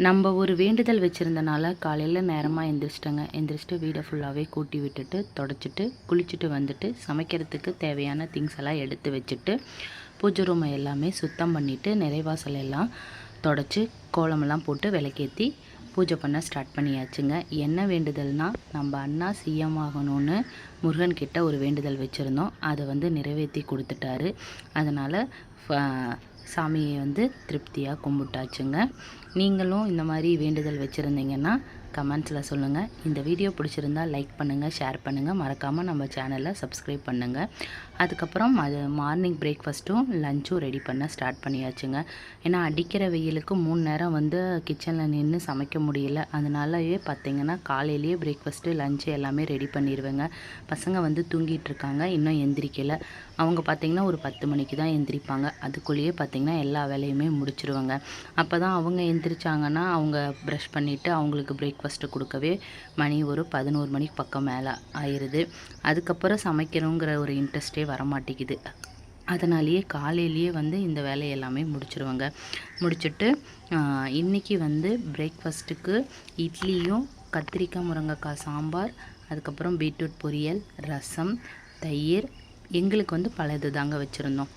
நம்ம ஒரு வேண்டுதல் வச்சுருந்தனால காலையில் நேரமாக எந்திரிச்சிட்டு வீடை ஃபுல்லாகவே கூட்டி விட்டுட்டு தொடச்சிட்டு குளிச்சுட்டு வந்துட்டு சமைக்கிறதுக்கு தேவையான திங்ஸ் எல்லாம் எடுத்து வச்சுட்டு பூஜை ரூமை எல்லாமே சுத்தம் பண்ணிவிட்டு நிறைவாசல் எல்லாம் தொடச்சி கோலமெல்லாம் போட்டு விளக்கேற்றி பூஜை பண்ண ஸ்டார்ட் பண்ணியாச்சுங்க. என்ன வேண்டுதல்னா, நம்ம அண்ணா சிஎம் ஆகணும்னு முருகன் கிட்ட ஒரு வேண்டுதல் வச்சுருந்தோம். அதை நிறைவேற்றி கொடுத்துட்டாரு. அதனால் சாமியை திருப்தியாக கும்பிட்டாச்சுங்க. நீங்களும் இந்த மாதிரி வேண்டுதல் வச்சுருந்தீங்கன்னா கமெண்ட்ஸில் சொல்லுங்கள். இந்த வீடியோ பிடிச்சிருந்தால் லைக் பண்ணுங்கள், ஷேர் பண்ணுங்கள், மறக்காமல் நம்ம சேனலை சப்ஸ்கிரைப் பண்ணுங்கள். அதுக்கப்புறம் மார்னிங் பிரேக்ஃபாஸ்ட்டும் லஞ்சும் ரெடி பண்ண ஸ்டார்ட் பண்ணியாச்சுங்க. ஏன்னா அடிக்கிற வெயிலுக்கு 3 நேரம் கிச்சனில் நின்று சமைக்க முடியல. அதனாலவே பார்த்திங்கன்னா காலையிலேயே பிரேக்ஃபாஸ்ட்டு லஞ்சு எல்லாமே ரெடி பண்ணிடுவேங்க. பசங்க தூங்கிட்டு இருக்காங்க, இன்னும் எந்திரிக்கலை. அவங்க பார்த்திங்கன்னா ஒரு 10 மணிக்கு தான் எந்திரிப்பாங்க. அதுக்குள்ளேயே பார்த்திங்கன்னா எல்லா வேலையுமே முடிச்சிருவாங்க. அப்போ தான் அவங்க எந்திரிச்சாங்கன்னா அவங்க ப்ரஷ் பண்ணிவிட்டு அவங்களுக்கு பிரேக்ஃபாஸ்ட்டு கொடுக்கவே மணி ஒரு 11 மணிக்கு பக்கம் மேலே ஆயிடுது. அதுக்கப்புறம் சமைக்கணுங்கிற ஒரு இன்ட்ரெஸ்ட்டே வரமாட்டேங்குது. அதனாலேயே காலையிலேயே இந்த வேலை எல்லாமே முடிச்சிருவாங்க. முடிச்சுட்டு இன்றைக்கி பிரேக்ஃபாஸ்ட்டுக்கு இட்லியும் கத்திரிக்காய் முருங்கைக்காய் சாம்பார், அதுக்கப்புறம் பீட்ரூட் பொரியல், ரசம், தயிர். எங்களுக்கு பல இது தாங்க வச்சுருந்தோம்.